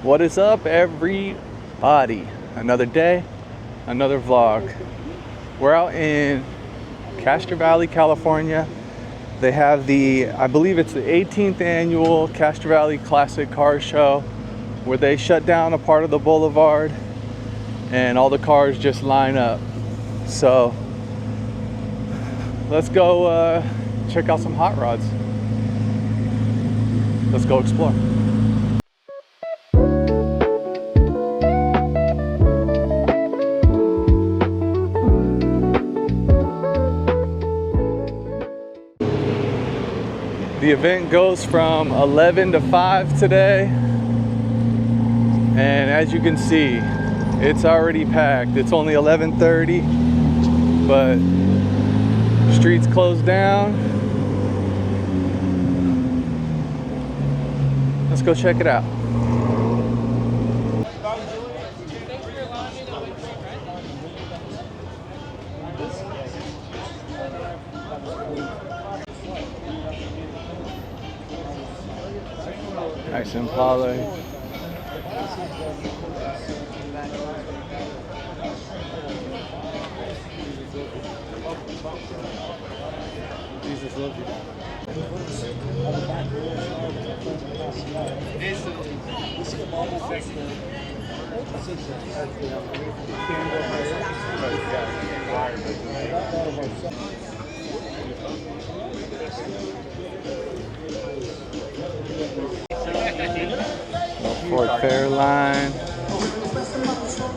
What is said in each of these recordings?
What is up, everybody? Another day, another vlog. We're out in Castro Valley, California. They have I believe it's the 18th annual Castro Valley Classic Car Show, where they shut down a part of the boulevard and all the cars just line up. So let's go check out some hot rods. Let's go explore. The event goes from 11 to 5 today, and as you can see, it's already packed. It's only 11:30, but the streets closed down. Let's go check it out. Nice Impala. Jesus loves you. Ford Fairline.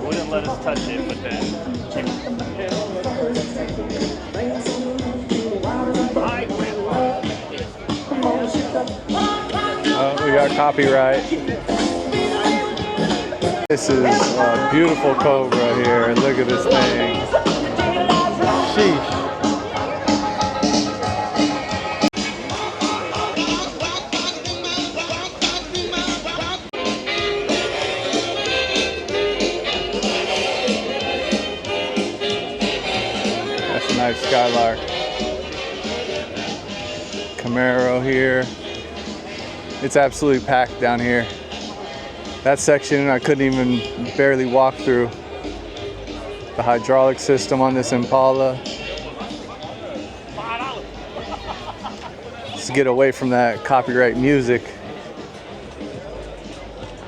Wouldn't let us touch it, but then. Oh, we got copyright. This is a beautiful Cobra here. Look at this thing. Sheesh. Nice Skylark. Camaro here. It's absolutely packed down here. That section I couldn't even barely walk through. The hydraulic system on this Impala. Just get away from that copyright music.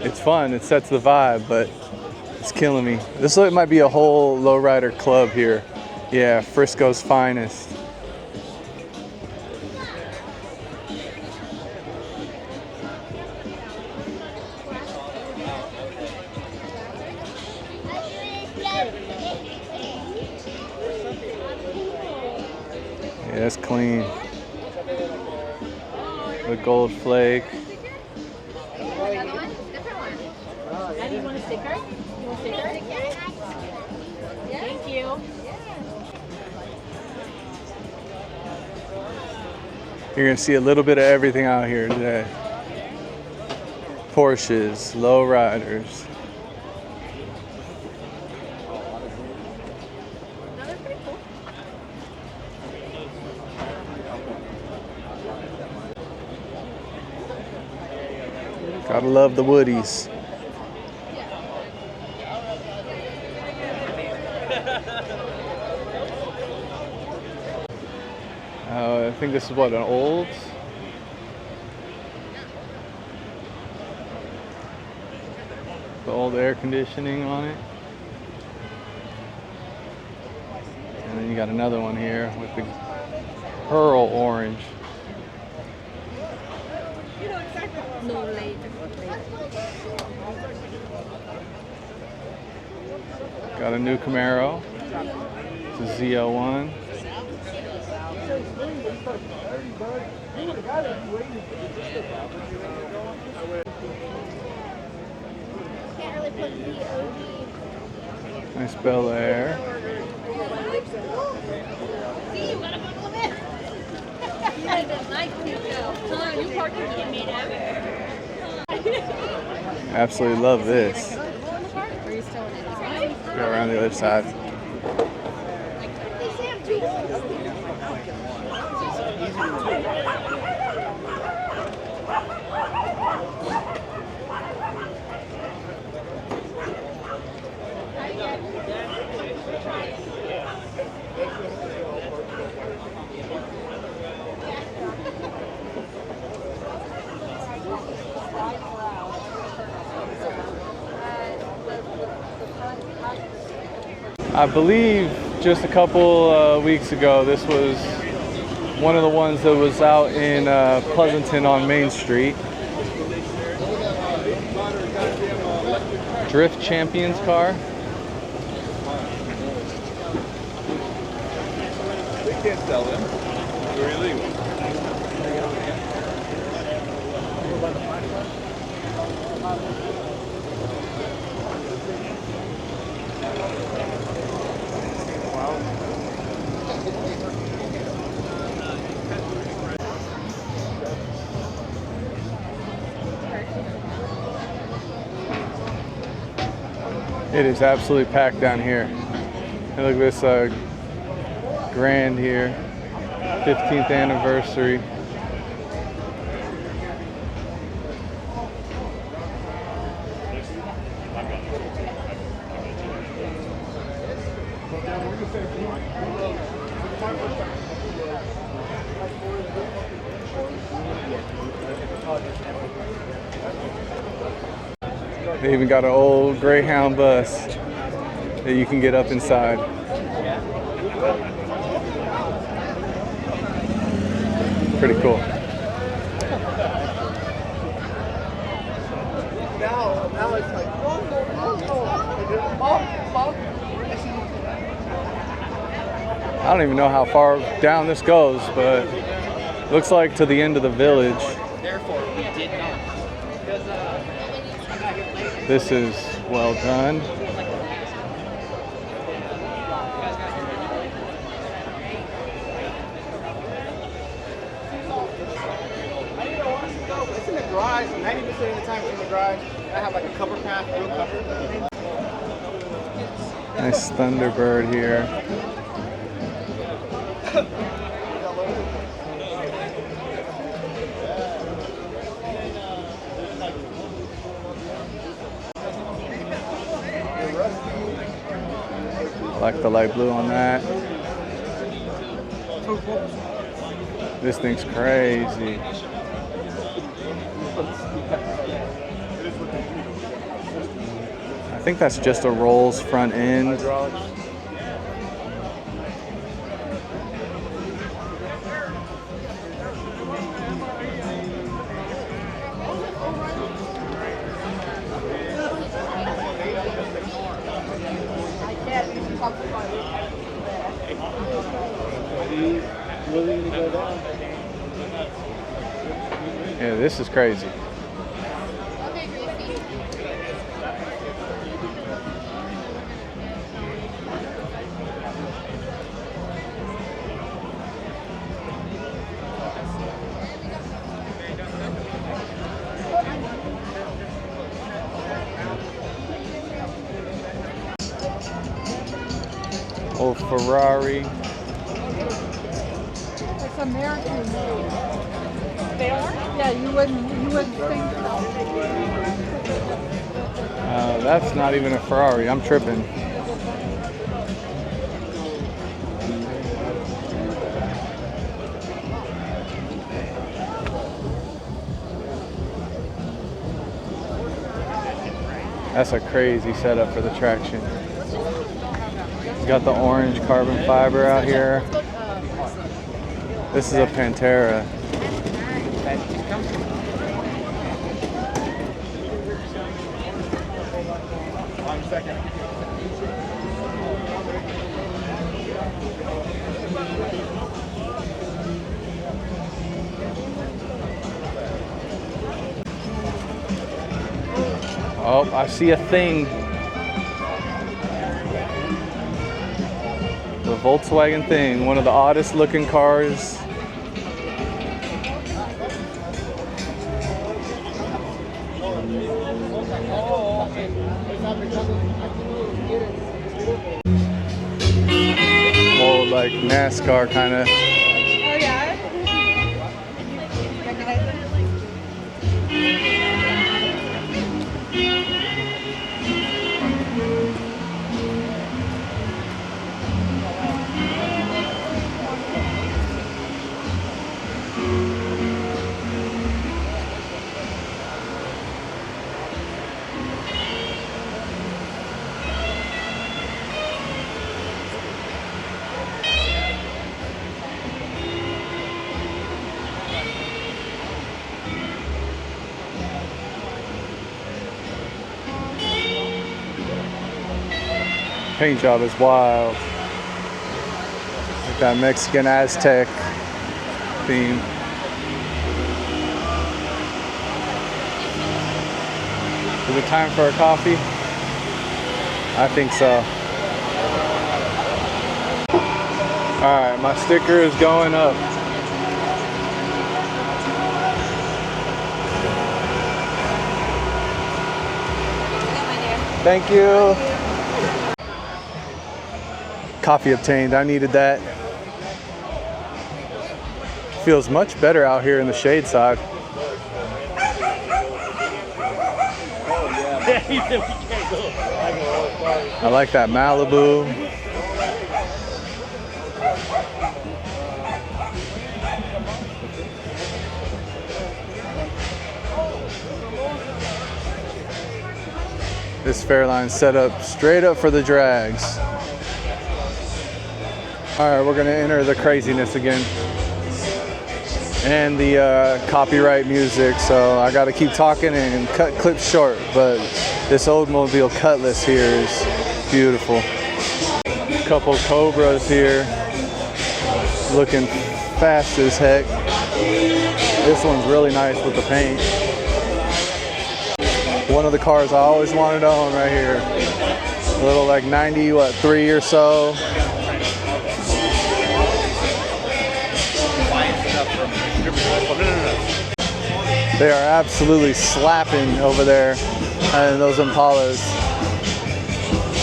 It's fun, it sets the vibe, but it's killing me. This might be a whole lowrider club here. Yeah, Frisco's finest. Yeah, it's clean. The gold flake. Do you want a sticker? You want a sticker? Thank you. You're gonna see a little bit of everything out here today. Porsches, lowriders. Gotta love the Woodies. I think this is what, an Olds? The old air conditioning on it. And then you got another one here with the pearl orange. Got a new Camaro. It's a Z01. Nice Bel Air. Absolutely love this. Go around the other side. I believe just a couple weeks ago, this was one of the ones that was out in Pleasanton on Main Street. Drift Champions car. They can't sell them. They're illegal. It is absolutely packed down here. And look at this grand here, 15th anniversary. They even got an old Greyhound bus that you can get up inside. Pretty cool. Now it's like, I don't even know how far down this goes, but it looks like to the end of the village. Therefore, we did not. This is well done. It's in the garage. 90% of the time it's in the garage. I have like a cover path, real cover. Nice Thunderbird here. I like the light blue on that. This thing's crazy. I think that's just a Rolls front end. Yeah, this is crazy. Old Ferrari. It's American made. They are? Yeah, you wouldn't think so. That's not even a Ferrari. I'm tripping. That's a crazy setup for the traction. It's got the orange carbon fiber out here. This is a Pantera. Oh, I see a thing. The Volkswagen thing, one of the oddest looking cars. Old like NASCAR kind of. Oh, yeah? Paint job is wild. Like that Mexican Aztec theme. Is it time for a coffee? I think so. Alright, my sticker is going up. Thank you. Coffee obtained. I needed that. Feels much better out here in the shade side. I like that Malibu. This Fairline's set up straight up for the drags. All right, we're gonna enter the craziness again. And the copyright music, so I gotta keep talking and cut clips short, but this Oldsmobile Cutlass here is beautiful. Couple Cobras here, looking fast as heck. This one's really nice with the paint. One of the cars I always wanted to own right here. A little like 93 or so. They are absolutely slapping over there in those Impalas.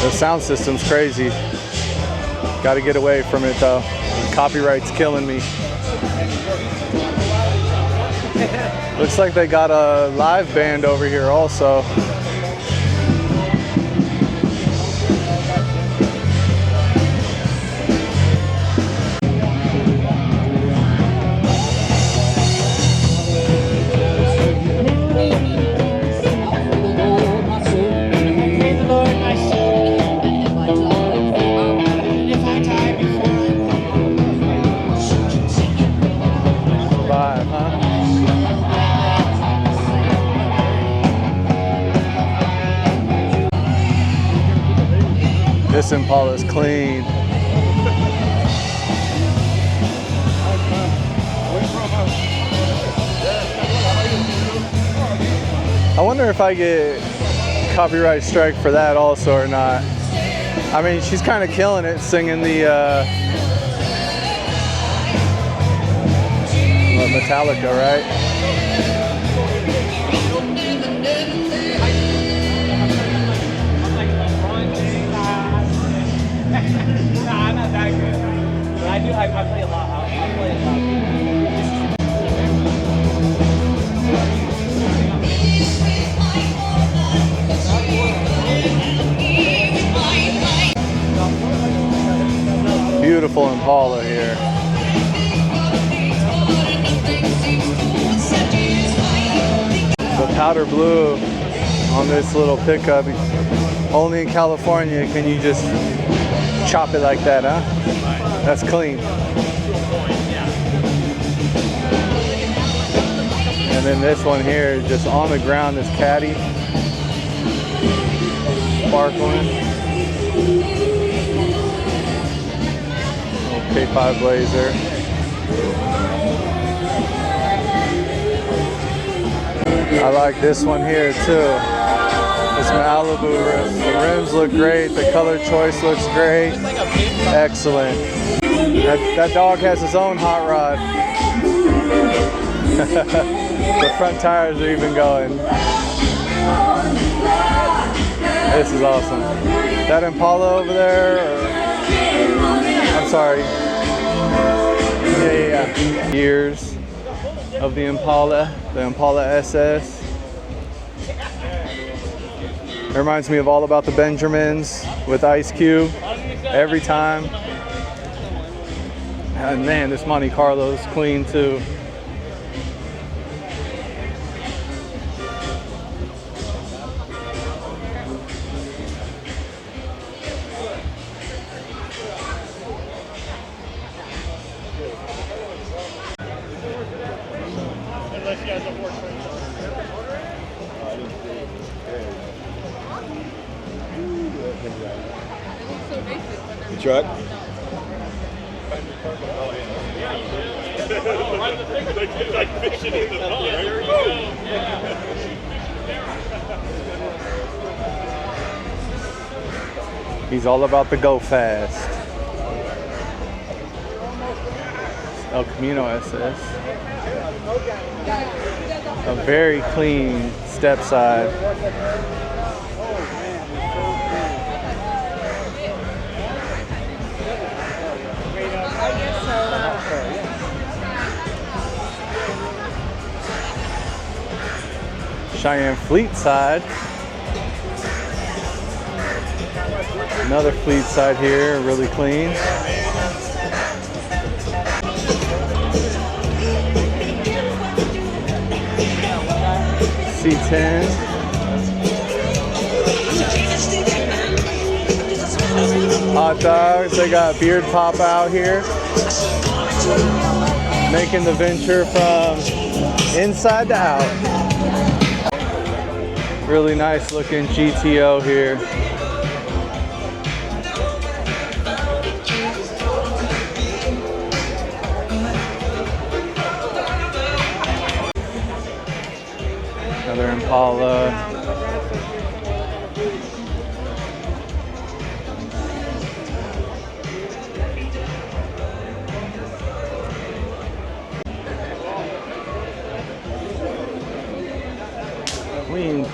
The sound system's crazy. Got to get away from it though. Copyright's killing me. Looks like they got a live band over here also. This Impala is clean. I wonder if I get copyright strike for that also or not. I mean, she's kind of killing it singing the Metallica, right? I'm not that good. But I play a lot. I play a lot. Beautiful Impala here. The powder blue on this little pickup. Only in California can you just chop it like that, huh? That's clean. And then this one here, just on the ground, this caddy. Sparkling. Little K5 Blazer. I like this one here too. This Malibu rim. The rims look great. The color choice looks great. Excellent. That dog has his own hot rod. The front tires are even going. This is awesome. That Impala over there, I'm sorry. Yeah. Years of the Impala SS. It reminds me of All About the Benjamins with Ice Cube every time. And man, this Monte Carlo is clean too. Unless you guys don't work for The truck? He's all about the go fast. El Camino SS. A very clean step side. Cheyenne Fleet side. Another Fleet side here, really clean. C10. Hot dogs, they got Beard Pop out here. Making the venture from inside to out. Really nice looking GTO here. Another Impala.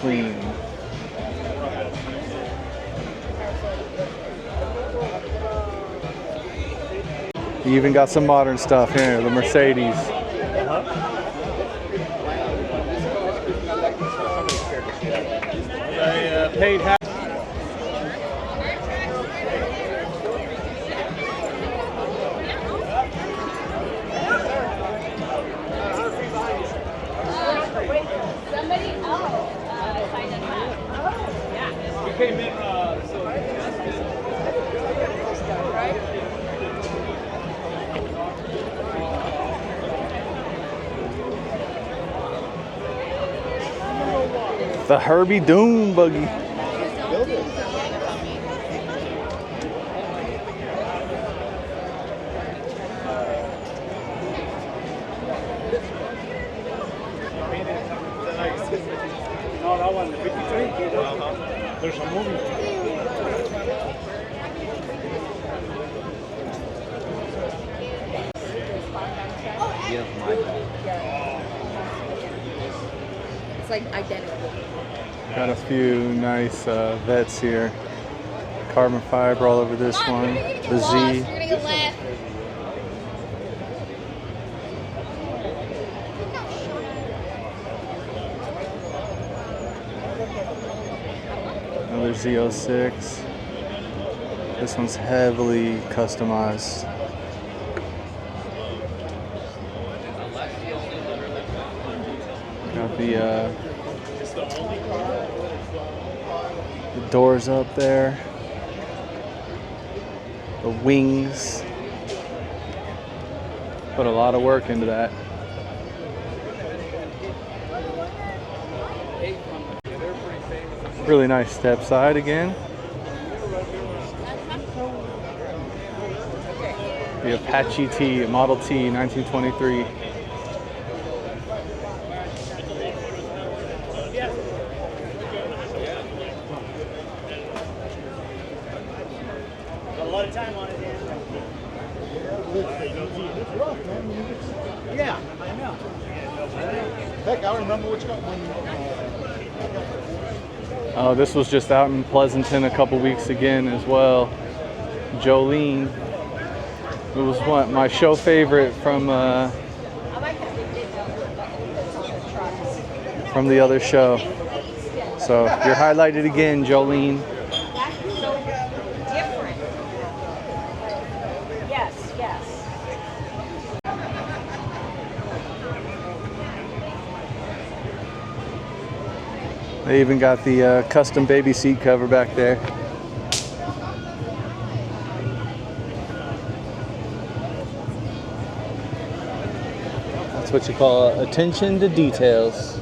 Clean. You even got some modern stuff here, the Mercedes. I paid half. Somebody signed in that. Yeah. You came in, The Herbie Doom buggy. no, that one, 53. There's a movie. It's like identical. Got a few nice vets here. Carbon fiber all over this one. The Z. You're gonna get left. Another Z06. This one's heavily customized. Got the doors up there. The wings. Put a lot of work into that. Really nice step side again. The Apache T, Model T, 1923. A lot of time on it, Dan. Yeah, I know. Heck, I remember which one. Oh, this was just out in Pleasanton a couple weeks again as well. Jolene. It was one my show favorite from the other show. So you're highlighted again, Jolene. That's so different. Yes, yes. They even got the custom baby seat cover back there. That's what you call attention to details.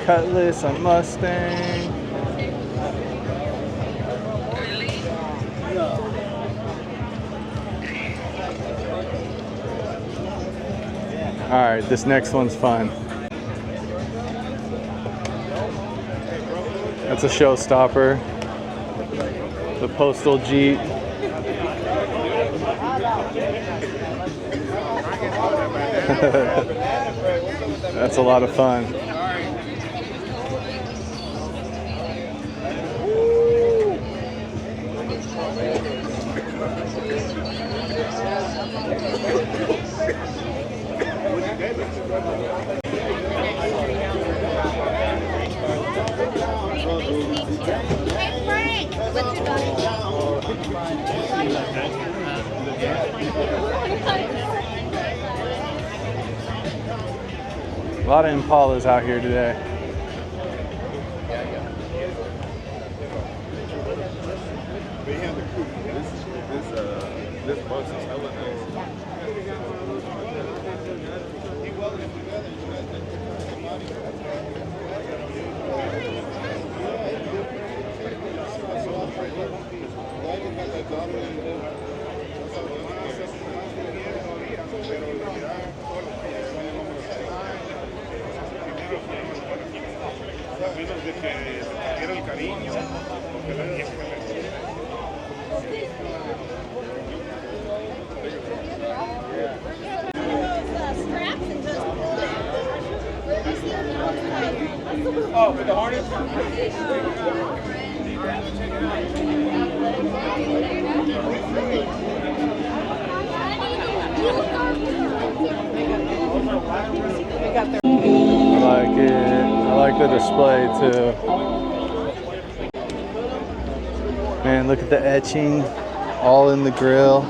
Cutlass, a Mustang. All right, this next one's fun. That's a showstopper. The Postal Jeep. That's a lot of fun. A lot of Impalas out here today. This bus is hella nice. Oh, for the harness? I like it. I like the display too. Man, look at the etching all in the grill.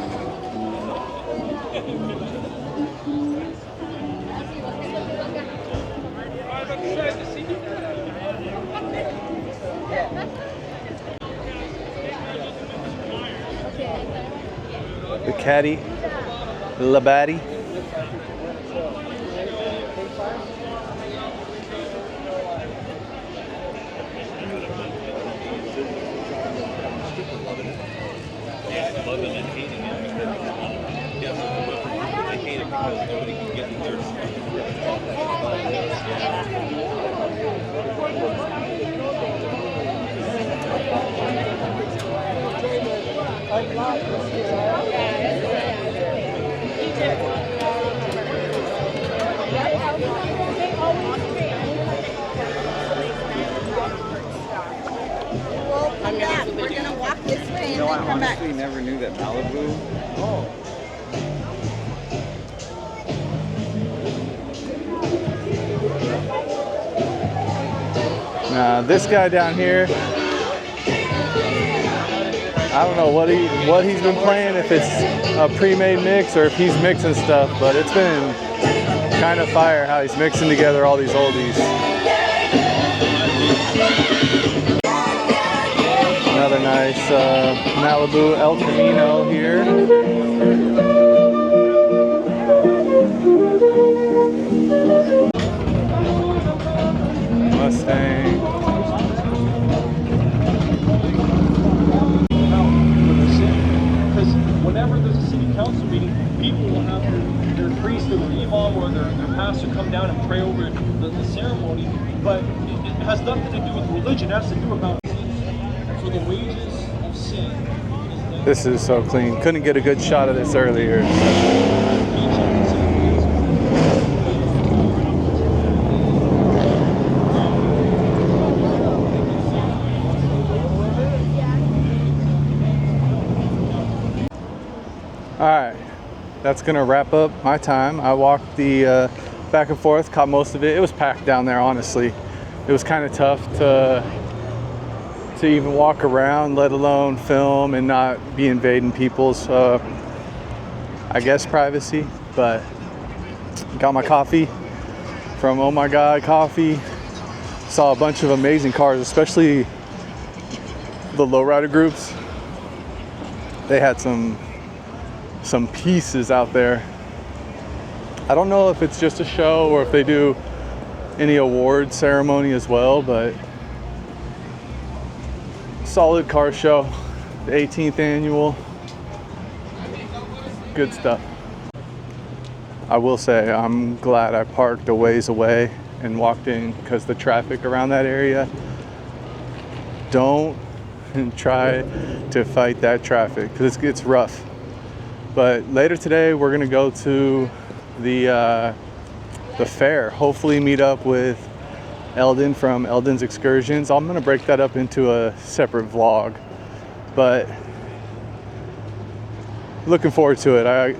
The caddy, the Labaddy. We're gonna walk this way and No, I then come back. honestly never knew that Malibu. Now this guy down here, I don't know what he's been playing, if it's a pre-made mix or if he's mixing stuff, but it's been kind of fire how he's mixing together all these oldies. Another nice Malibu El Camino here. Mustang. Because whenever there's a city council meeting, people will have their priest or their imam or their pastor come down and pray over the ceremony, but it has nothing to do with religion. It has to do about for the wages of sin. This is so clean. Couldn't get a good shot of this earlier. All right, that's gonna wrap up my time. I walked the back and forth, caught most of it. It was packed down there, honestly. It was kind of tough to even walk around, let alone film and not be invading people's, I guess, privacy. But got my coffee from Oh My God Coffee. Saw a bunch of amazing cars, especially the lowrider groups. They had some pieces out there. I don't know if it's just a show or if they do any award ceremony as well, but solid car show, the 18th annual, good stuff. I will say I'm glad I parked a ways away and walked in, because the traffic around that area, don't try to fight that traffic because it's rough. But later today we're gonna go to the fair, hopefully meet up with Eldon from Eldon's Excursions. I'm gonna break that up into a separate vlog, but looking forward to it.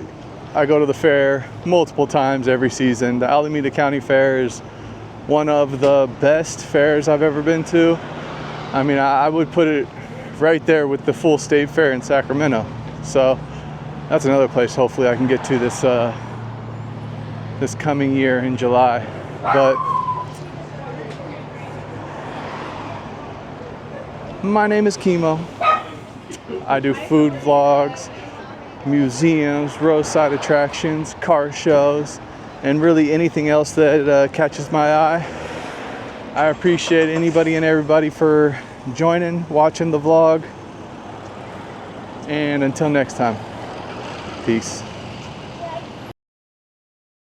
I go to the fair multiple times every season. The Alameda County Fair is one of the best fairs I've ever been to. I mean, I would put it right there with the full state fair in Sacramento. So that's another place hopefully I can get to this this coming year in July. But my name is Chemo. I do food vlogs, museums, roadside attractions, car shows, and really anything else that catches my eye. I appreciate anybody and everybody for joining, watching the vlog, and until next time, peace.